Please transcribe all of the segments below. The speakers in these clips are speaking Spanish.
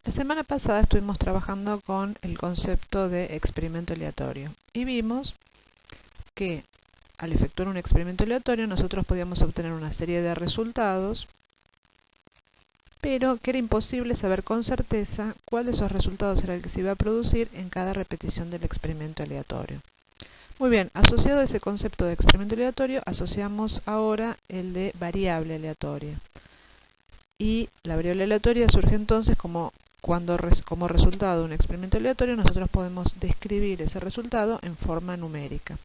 La semana pasada estuvimos trabajando con el concepto de experimento aleatorio y vimos que al efectuar un experimento aleatorio nosotros podíamos obtener una serie de resultados, pero que era imposible saber con certeza cuál de esos resultados era el que se iba a producir en cada repetición del experimento aleatorio. Muy bien, asociado a ese concepto de experimento aleatorio, asociamos ahora el de variable aleatoria. Y la variable aleatoria surge entonces como resultado de un experimento aleatorio nosotros podemos describir ese resultado en forma numérica.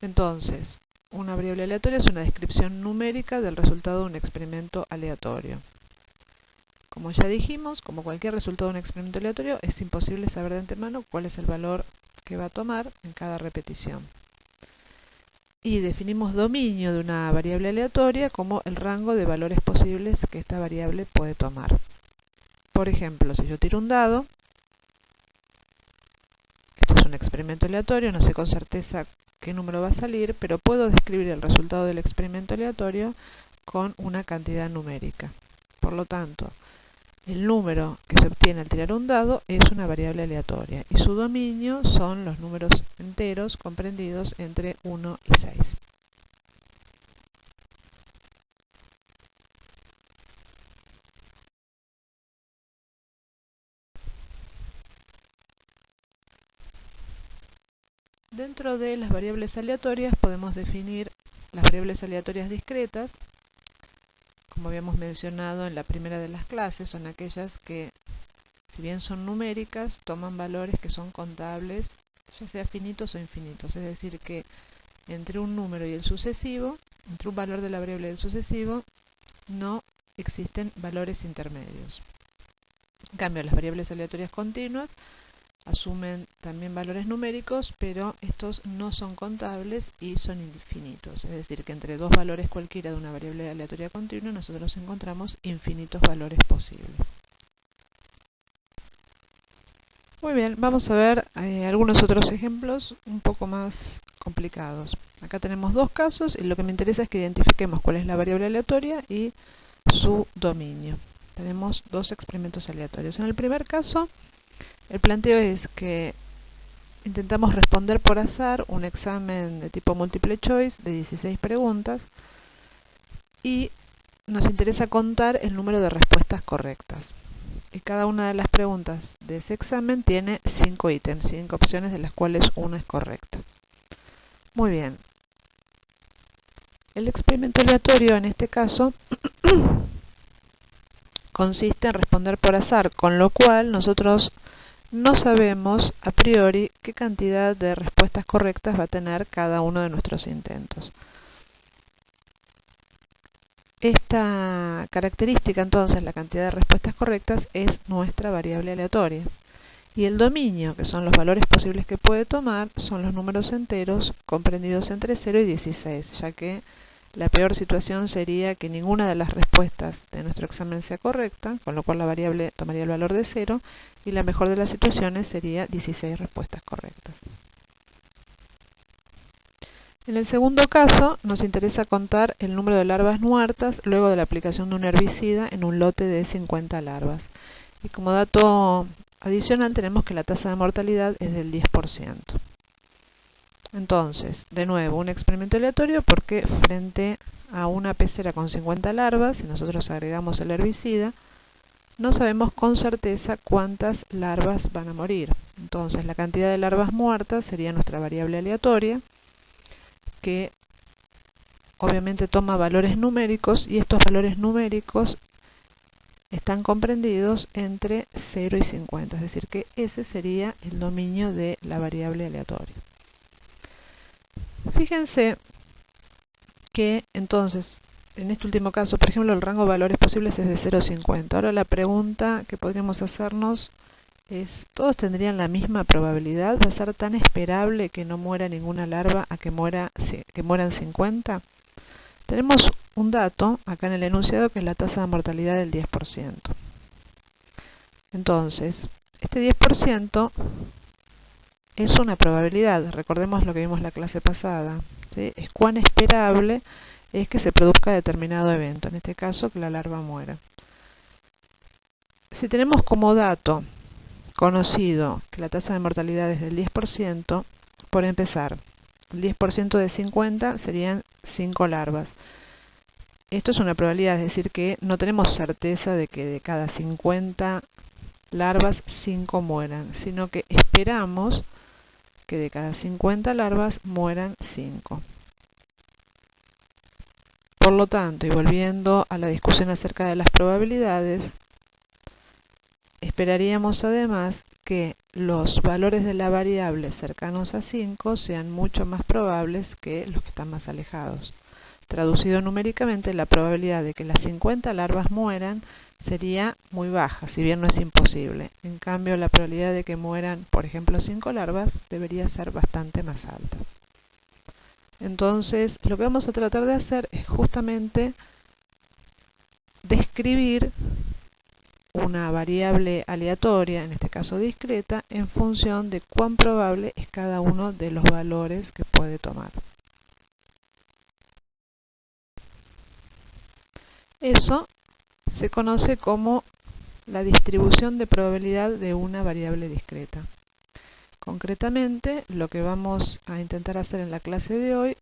Entonces, una variable aleatoria es una descripción numérica del resultado de un experimento aleatorio. Como ya dijimos, como cualquier resultado de un experimento aleatorio, es imposible saber de antemano cuál es el valor que va a tomar en cada repetición. Y definimos dominio de una variable aleatoria como el rango de valores posibles que esta variable puede tomar. Por ejemplo, si yo tiro un dado, esto es un experimento aleatorio, no sé con certeza qué número va a salir, pero puedo describir el resultado del experimento aleatorio con una cantidad numérica. Por lo tanto, el número que se obtiene al tirar un dado es una variable aleatoria y su dominio son los números enteros comprendidos entre 1 y 6. Dentro de las variables aleatorias podemos definir las variables aleatorias discretas. Como habíamos mencionado en la primera de las clases, son aquellas que, si bien son numéricas, toman valores que son contables, ya sea finitos o infinitos. Es decir, que entre un número y el sucesivo, entre un valor de la variable y el sucesivo, no existen valores intermedios. En cambio, las variables aleatorias continuas asumen también valores numéricos, pero estos no son contables y son infinitos. Es decir, que entre dos valores cualquiera de una variable aleatoria continua nosotros encontramos infinitos valores posibles. Muy bien, vamos a ver algunos otros ejemplos un poco más complicados. Acá tenemos dos casos y lo que me interesa es que identifiquemos cuál es la variable aleatoria y su dominio. Tenemos dos experimentos aleatorios. En el primer caso, el planteo es que intentamos responder por azar un examen de tipo multiple choice de 16 preguntas y nos interesa contar el número de respuestas correctas. Y cada una de las preguntas de ese examen tiene 5 ítems, 5 opciones de las cuales una es correcta. Muy bien. El experimento aleatorio en este caso consiste en responder por azar, con lo cual nosotros no sabemos a priori qué cantidad de respuestas correctas va a tener cada uno de nuestros intentos. Esta característica, entonces, la cantidad de respuestas correctas, es nuestra variable aleatoria. Y el dominio, que son los valores posibles que puede tomar, son los números enteros comprendidos entre 0 y 16, ya que la peor situación sería que ninguna de las respuestas de nuestro examen sea correcta, con lo cual la variable tomaría el valor de 0, y la mejor de las situaciones sería 16 respuestas correctas. En el segundo caso, nos interesa contar el número de larvas muertas luego de la aplicación de un herbicida en un lote de 50 larvas. Y como dato adicional tenemos que la tasa de mortalidad es del 10%. Entonces, de nuevo, un experimento aleatorio porque frente a una pecera con 50 larvas, si nosotros agregamos el herbicida, no sabemos con certeza cuántas larvas van a morir. Entonces, la cantidad de larvas muertas sería nuestra variable aleatoria, que obviamente toma valores numéricos, y estos valores numéricos están comprendidos entre 0 y 50, es decir, que ese sería el dominio de la variable aleatoria. Fíjense que entonces, en este último caso, por ejemplo, el rango de valores posibles es de 0 a 50. Ahora la pregunta que podríamos hacernos es, ¿todos tendrían la misma probabilidad? ¿Va a ser tan esperable que no muera ninguna larva a que mueran 50? Tenemos un dato acá en el enunciado que es la tasa de mortalidad del 10%. Entonces, este 10% es una probabilidad. Recordemos lo que vimos la clase pasada, ¿sí? Es cuán esperable es que se produzca determinado evento, en este caso que la larva muera. Si tenemos como dato conocido que la tasa de mortalidad es del 10%, por empezar, el 10% de 50 serían 5 larvas. Esto es una probabilidad, es decir, que no tenemos certeza de que de cada 50 larvas 5 mueran, sino que esperamos que de cada 50 larvas mueran 5. Por lo tanto, y volviendo a la discusión acerca de las probabilidades, esperaríamos además que los valores de la variable cercanos a 5 sean mucho más probables que los que están más alejados. Traducido numéricamente, la probabilidad de que las 50 larvas mueran sería muy baja, si bien no es imposible. En cambio, la probabilidad de que mueran, por ejemplo, 5 larvas debería ser bastante más alta. Entonces, lo que vamos a tratar de hacer es justamente describir una variable aleatoria, en este caso discreta, en función de cuán probable es cada uno de los valores que puede tomar. Eso se conoce como la distribución de probabilidad de una variable discreta. Concretamente, lo que vamos a intentar hacer en la clase de hoy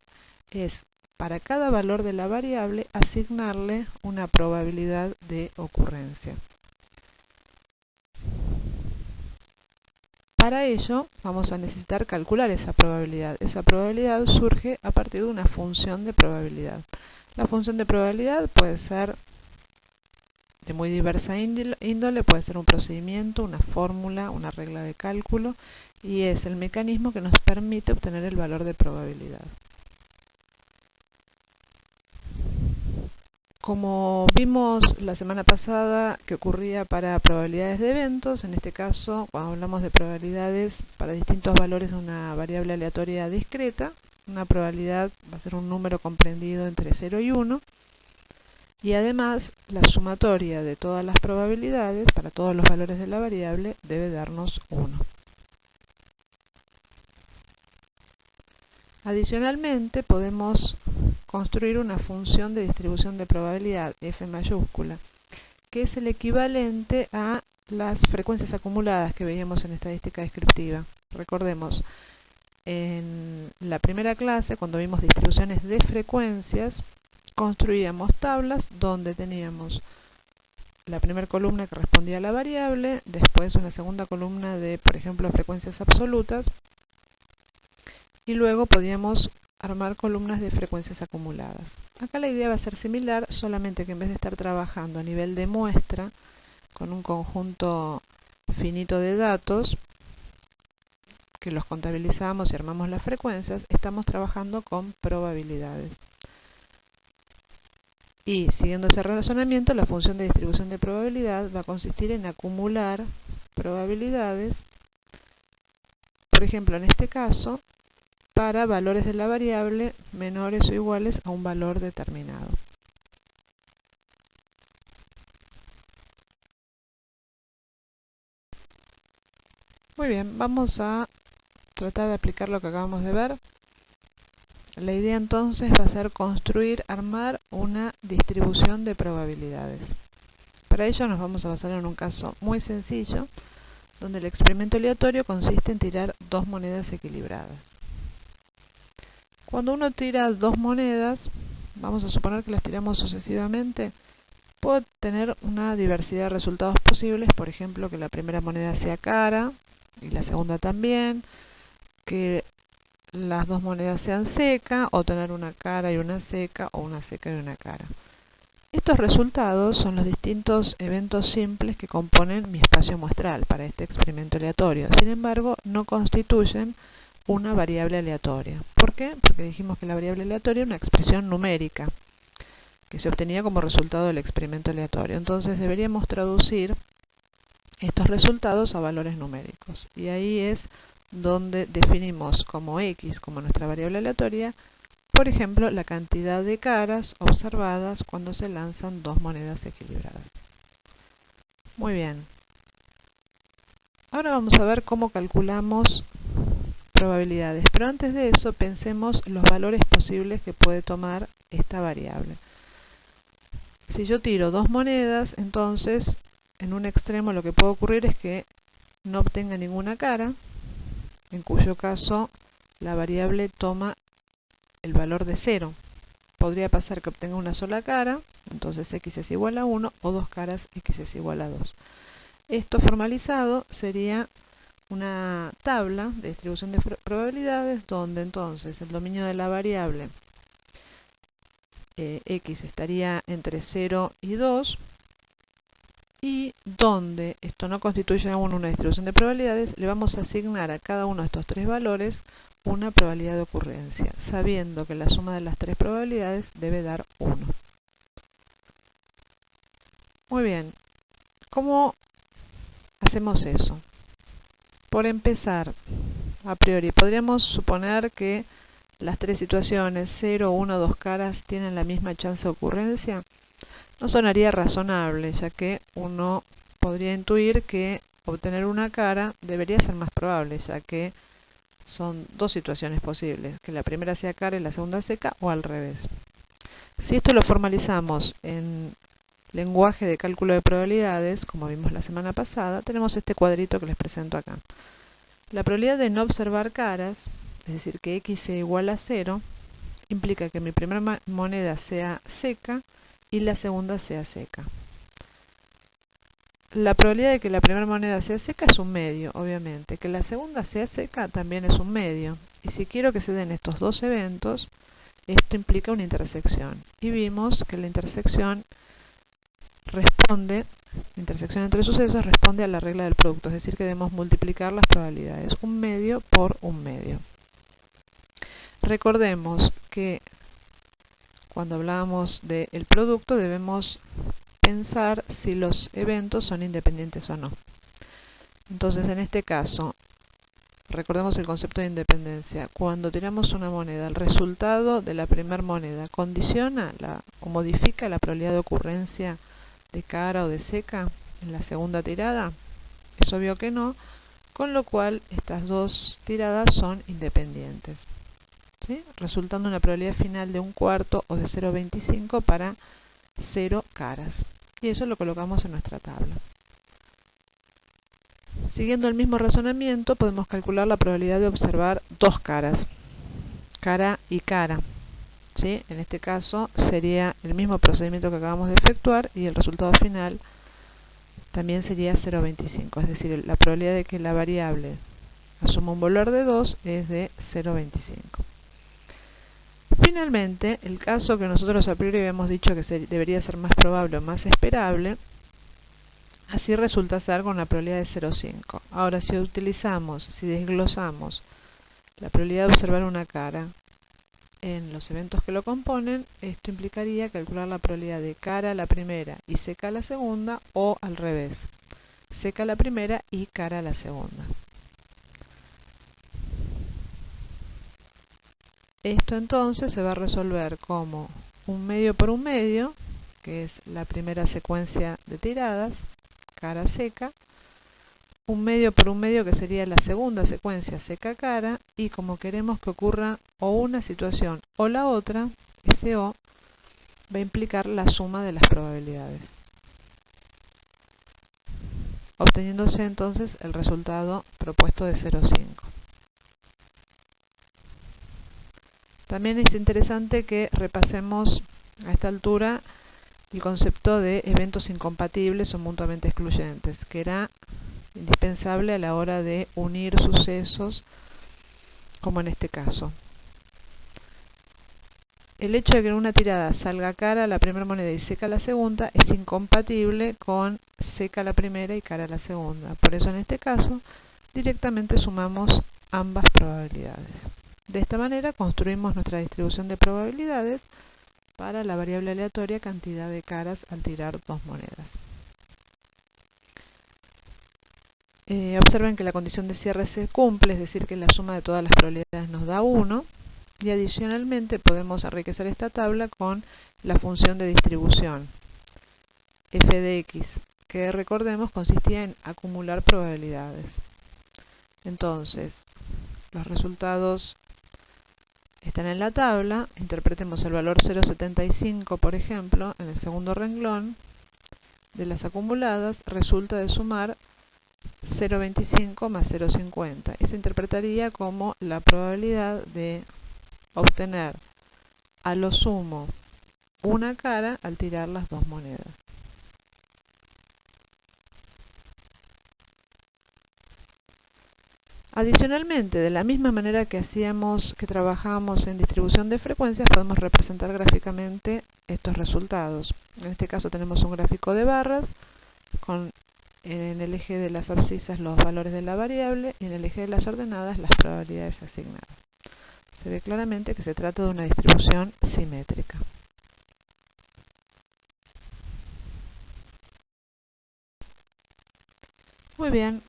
es, para cada valor de la variable, asignarle una probabilidad de ocurrencia. Para ello, vamos a necesitar calcular esa probabilidad. Esa probabilidad surge a partir de una función de probabilidad. La función de probabilidad puede ser de muy diversa índole, puede ser un procedimiento, una fórmula, una regla de cálculo, y es el mecanismo que nos permite obtener el valor de probabilidad. Como vimos la semana pasada que ocurría para probabilidades de eventos, en este caso, cuando hablamos de probabilidades para distintos valores de una variable aleatoria discreta, una probabilidad va a ser un número comprendido entre 0 y 1, y además la sumatoria de todas las probabilidades para todos los valores de la variable debe darnos 1. Adicionalmente, podemos construir una función de distribución de probabilidad, f mayúscula, que es el equivalente a las frecuencias acumuladas que veíamos en estadística descriptiva. Recordemos, en la primera clase, cuando vimos distribuciones de frecuencias, construíamos tablas donde teníamos la primera columna que respondía a la variable, después una segunda columna de, por ejemplo, frecuencias absolutas, y luego podíamos armar columnas de frecuencias acumuladas. Acá la idea va a ser similar, solamente que en vez de estar trabajando a nivel de muestra, con un conjunto finito de datos, que los contabilizamos y armamos las frecuencias, estamos trabajando con probabilidades. Y siguiendo ese razonamiento, la función de distribución de probabilidad va a consistir en acumular probabilidades, por ejemplo, en este caso, para valores de la variable menores o iguales a un valor determinado. Muy bien, vamos a tratar de aplicar lo que acabamos de ver. La idea entonces va a ser construir, armar una distribución de probabilidades. Para ello nos vamos a basar en un caso muy sencillo, donde el experimento aleatorio consiste en tirar dos monedas equilibradas. Cuando uno tira dos monedas, vamos a suponer que las tiramos sucesivamente, puedo tener una diversidad de resultados posibles, por ejemplo, que la primera moneda sea cara y la segunda también, que las dos monedas sean seca, o tener una cara y una seca, o una seca y una cara. Estos resultados son los distintos eventos simples que componen mi espacio muestral para este experimento aleatorio. Sin embargo, no constituyen una variable aleatoria. ¿Por qué? Porque dijimos que la variable aleatoria es una expresión numérica que se obtenía como resultado del experimento aleatorio. Entonces deberíamos traducir estos resultados a valores numéricos. Y ahí es donde definimos como x, como nuestra variable aleatoria, por ejemplo, la cantidad de caras observadas cuando se lanzan dos monedas equilibradas. Muy bien. Ahora vamos a ver cómo calculamos probabilidades, pero antes de eso pensemos los valores posibles que puede tomar esta variable. Si yo tiro dos monedas, entonces en un extremo lo que puede ocurrir es que no obtenga ninguna cara, en cuyo caso la variable toma el valor de 0. Podría pasar que obtenga una sola cara, entonces x es igual a 1, o dos caras, x es igual a 2. Esto formalizado sería una tabla de distribución de probabilidades donde entonces el dominio de la variable x estaría entre 0 y 2, y donde esto no constituye aún una distribución de probabilidades, le vamos a asignar a cada uno de estos tres valores una probabilidad de ocurrencia, sabiendo que la suma de las tres probabilidades debe dar 1. Muy bien, ¿cómo hacemos eso? Por empezar, a priori, podríamos suponer que las tres situaciones, 0, 1, 2 caras, tienen la misma chance de ocurrencia. No sonaría razonable, ya que uno podría intuir que obtener una cara debería ser más probable, ya que son dos situaciones posibles, que la primera sea cara y la segunda seca, o al revés. Si esto lo formalizamos en lenguaje de cálculo de probabilidades, como vimos la semana pasada, tenemos este cuadrito que les presento acá. La probabilidad de no observar caras, es decir, que x sea igual a 0, implica que mi primera moneda sea seca y la segunda sea seca. La probabilidad de que la primera moneda sea seca es un medio, obviamente. Que la segunda sea seca también es un medio. Y si quiero que se den estos dos eventos, esto implica una intersección. Y vimos que la intersección entre sucesos responde a la regla del producto, es decir, que debemos multiplicar las probabilidades, un medio por un medio. Recordemos que cuando hablamos del producto debemos pensar si los eventos son independientes o no. Entonces, en este caso, recordemos el concepto de independencia. Cuando tiramos una moneda, el resultado de la primera moneda condiciona o modifica la probabilidad de ocurrencia de cara o de seca en la segunda tirada. Es obvio que no, con lo cual estas dos tiradas son independientes, ¿sí? Resultando una probabilidad final de 1/4 o de 0,25 para 0 caras. Y eso lo colocamos en nuestra tabla. Siguiendo el mismo razonamiento, podemos calcular la probabilidad de observar dos caras, cara y cara, ¿sí? En este caso sería el mismo procedimiento que acabamos de efectuar y el resultado final también sería 0,25, es decir, la probabilidad de que la variable asuma un valor de 2 es de 0,25. Finalmente, el caso que nosotros a priori habíamos dicho que debería ser más probable o más esperable, así resulta ser con una probabilidad de 0,5. Ahora, si desglosamos la probabilidad de observar una cara en los eventos que lo componen, esto implicaría calcular la probabilidad de cara a la primera y seca a la segunda, o al revés, seca a la primera y cara a la segunda. Esto entonces se va a resolver como un medio por un medio, que es la primera secuencia de tiradas, cara seca, un medio por un medio, que sería la segunda secuencia seca cara, y como queremos que ocurra o una situación o la otra, ese o va a implicar la suma de las probabilidades, obteniéndose entonces el resultado propuesto de 0,5. También es interesante que repasemos a esta altura el concepto de eventos incompatibles o mutuamente excluyentes, que era indispensable a la hora de unir sucesos, como en este caso. El hecho de que en una tirada salga cara la primera moneda y seca la segunda es incompatible con seca la primera y cara la segunda. Por eso en este caso directamente sumamos ambas probabilidades. De esta manera construimos nuestra distribución de probabilidades para la variable aleatoria cantidad de caras al tirar dos monedas. Observen que la condición de cierre se cumple, es decir, que la suma de todas las probabilidades nos da 1, y adicionalmente podemos enriquecer esta tabla con la función de distribución f de x, que recordemos consistía en acumular probabilidades. Entonces, los resultados están en la tabla. Interpretemos el valor 0,75, por ejemplo, en el segundo renglón. de las acumuladas resulta de sumar 0,25 más 0,50 y se interpretaría como la probabilidad de obtener a lo sumo una cara al tirar las dos monedas. Adicionalmente, de la misma manera que trabajábamos en distribución de frecuencias, podemos representar gráficamente estos resultados. En este caso tenemos un gráfico de barras con en el eje de las abscisas los valores de la variable y en el eje de las ordenadas las probabilidades asignadas. Se ve claramente que se trata de una distribución simétrica. Muy bien,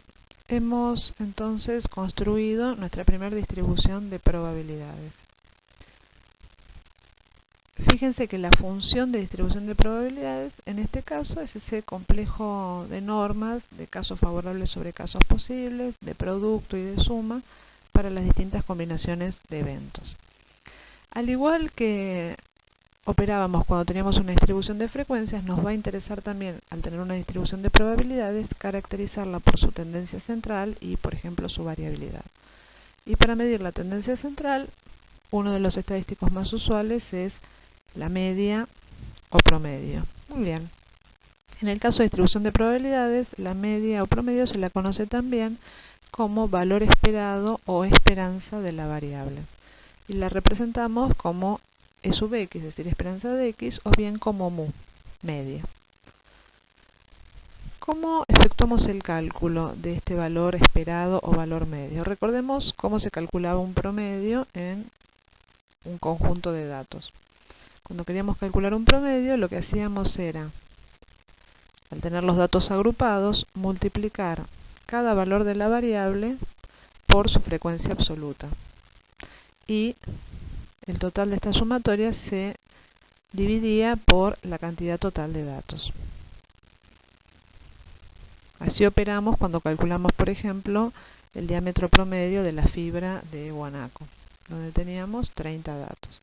hemos entonces construido nuestra primera distribución de probabilidades. Fíjense que la función de distribución de probabilidades en este caso es ese complejo de normas de casos favorables sobre casos posibles, de producto y de suma para las distintas combinaciones de eventos. Al igual que operábamos cuando teníamos una distribución de frecuencias, nos va a interesar también, al tener una distribución de probabilidades, caracterizarla por su tendencia central y, por ejemplo, su variabilidad. Y para medir la tendencia central, uno de los estadísticos más usuales es la media o promedio. Muy bien. En el caso de distribución de probabilidades, la media o promedio se la conoce también como valor esperado o esperanza de la variable. Y la representamos como E sub x, es decir, esperanza de x, o bien como mu, media. ¿Cómo efectuamos el cálculo de este valor esperado o valor medio? Recordemos cómo se calculaba un promedio en un conjunto de datos. Cuando queríamos calcular un promedio, lo que hacíamos era, al tener los datos agrupados, multiplicar cada valor de la variable por su frecuencia absoluta. Y el total de esta sumatoria se dividía por la cantidad total de datos. Así operamos cuando calculamos, por ejemplo, el diámetro promedio de la fibra de guanaco, donde teníamos 30 datos.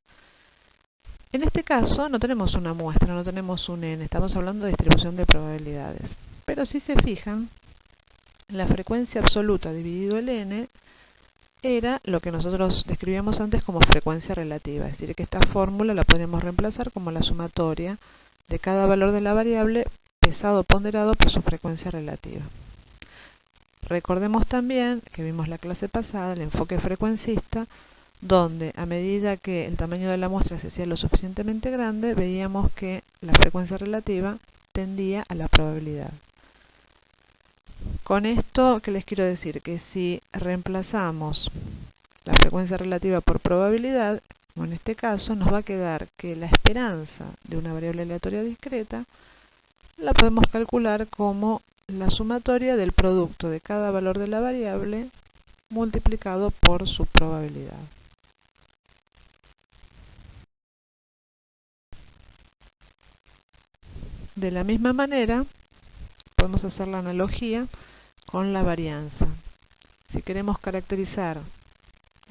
En este caso no tenemos una muestra, no tenemos un n, estamos hablando de distribución de probabilidades. Pero si se fijan, la frecuencia absoluta dividido el n era lo que nosotros describíamos antes como frecuencia relativa, es decir, que esta fórmula la podríamos reemplazar como la sumatoria de cada valor de la variable pesado ponderado por su frecuencia relativa. Recordemos también que vimos la clase pasada, el enfoque frecuencista, donde a medida que el tamaño de la muestra se hacía lo suficientemente grande, veíamos que la frecuencia relativa tendía a la probabilidad. Con esto, ¿qué les quiero decir? Que si reemplazamos la frecuencia relativa por probabilidad, como en este caso, nos va a quedar que la esperanza de una variable aleatoria discreta la podemos calcular como la sumatoria del producto de cada valor de la variable multiplicado por su probabilidad. De la misma manera, podemos hacer la analogía con la varianza. Si queremos caracterizar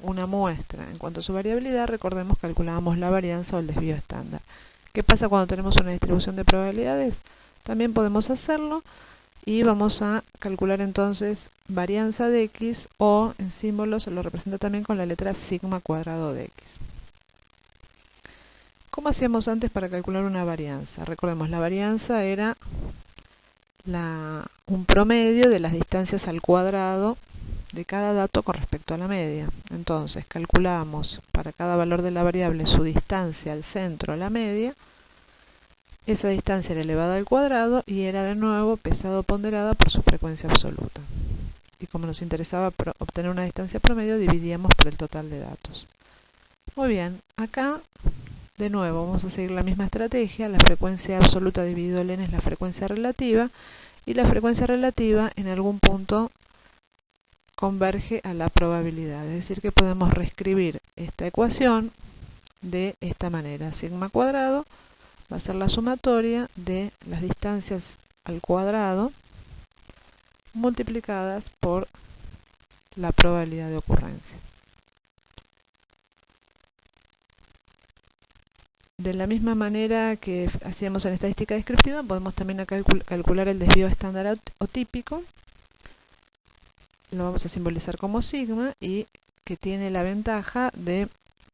una muestra en cuanto a su variabilidad, recordemos que calculábamos la varianza o el desvío estándar. ¿Qué pasa cuando tenemos una distribución de probabilidades? También podemos hacerlo y vamos a calcular entonces varianza de x, o en símbolos se lo representa también con la letra sigma cuadrado de x. ¿Cómo hacíamos antes para calcular una varianza? Recordemos, la varianza era un promedio de las distancias al cuadrado de cada dato con respecto a la media. Entonces, calculamos para cada valor de la variable su distancia al centro, a la media. Esa distancia era elevada al cuadrado y era de nuevo pesado ponderada por su frecuencia absoluta. Y como nos interesaba obtener una distancia promedio, dividíamos por el total de datos. Muy bien, acá de nuevo vamos a seguir la misma estrategia. La frecuencia absoluta dividido el n es la frecuencia relativa, y la frecuencia relativa en algún punto converge a la probabilidad. Es decir, que podemos reescribir esta ecuación de esta manera. Sigma cuadrado va a ser la sumatoria de las distancias al cuadrado multiplicadas por la probabilidad de ocurrencia. De la misma manera que hacíamos en estadística descriptiva, podemos también calcular el desvío estándar o típico. Lo vamos a simbolizar como sigma y que tiene la ventaja de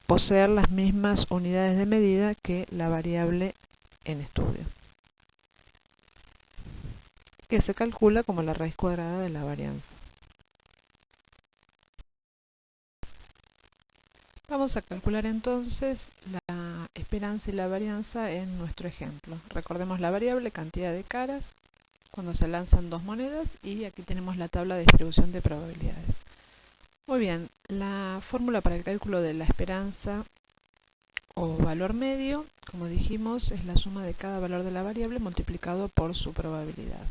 poseer las mismas unidades de medida que la variable en estudio, que se calcula como la raíz cuadrada de la varianza. Vamos a calcular entonces la esperanza y la varianza en nuestro ejemplo. Recordemos la variable cantidad de caras cuando se lanzan dos monedas y aquí tenemos la tabla de distribución de probabilidades. Muy bien, la fórmula para el cálculo de la esperanza o valor medio, como dijimos, es la suma de cada valor de la variable multiplicado por su probabilidad.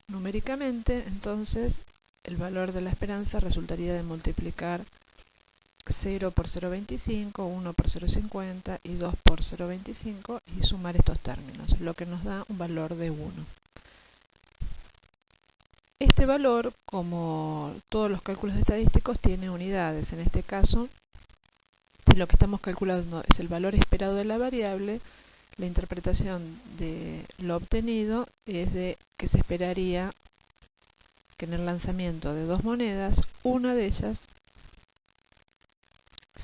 Numéricamente, entonces, el valor de la esperanza resultaría de multiplicar 0 por 0,25, 1 por 0,50 y 2 por 0,25 y sumar estos términos, lo que nos da un valor de 1. Este valor, como todos los cálculos estadísticos, tiene unidades. En este caso, si lo que estamos calculando es el valor esperado de la variable, la interpretación de lo obtenido es de que se esperaría que en el lanzamiento de dos monedas, una de ellas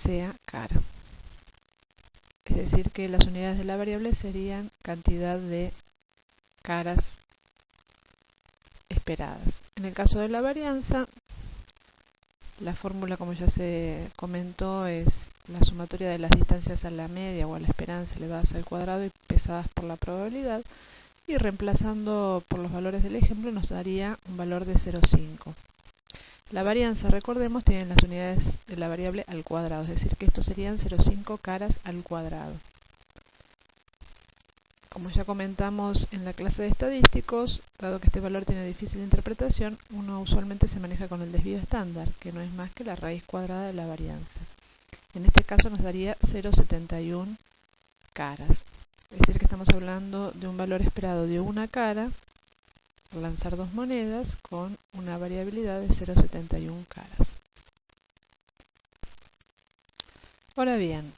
sea cara. Es decir, que las unidades de la variable serían cantidad de caras esperadas. En el caso de la varianza, la fórmula, como ya se comentó, es la sumatoria de las distancias a la media o a la esperanza elevadas al cuadrado y pesadas por la probabilidad, y reemplazando por los valores del ejemplo nos daría un valor de 0,5. La varianza, recordemos, tiene las unidades de la variable al cuadrado, es decir, que estos serían 0,5 caras al cuadrado. Como ya comentamos en la clase de estadísticos, dado que este valor tiene difícil interpretación, uno usualmente se maneja con el desvío estándar, que no es más que la raíz cuadrada de la varianza. En este caso nos daría 0,71 caras. Es decir, que estamos hablando de un valor esperado de una cara al lanzar dos monedas con una variabilidad de 0,71 caras. Ahora bien,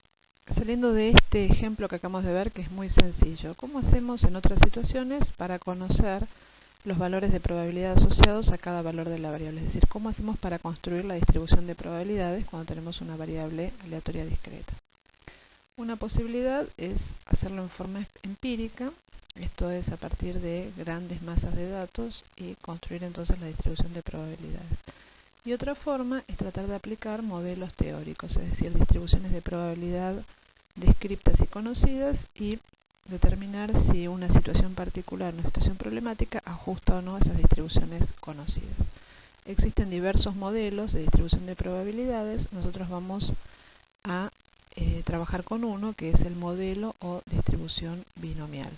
saliendo de este ejemplo que acabamos de ver, que es muy sencillo, ¿cómo hacemos en otras situaciones para conocer los valores de probabilidad asociados a cada valor de la variable? Es decir, ¿cómo hacemos para construir la distribución de probabilidades cuando tenemos una variable aleatoria discreta? Una posibilidad es hacerlo en forma empírica, esto es a partir de grandes masas de datos y construir entonces la distribución de probabilidades. Y otra forma es tratar de aplicar modelos teóricos, es decir, distribuciones de probabilidad descriptas y conocidas, y determinar si una situación particular, una situación problemática, ajusta o no a esas distribuciones conocidas. Existen diversos modelos de distribución de probabilidades. Nosotros vamos a trabajar con uno que es el modelo o distribución binomial.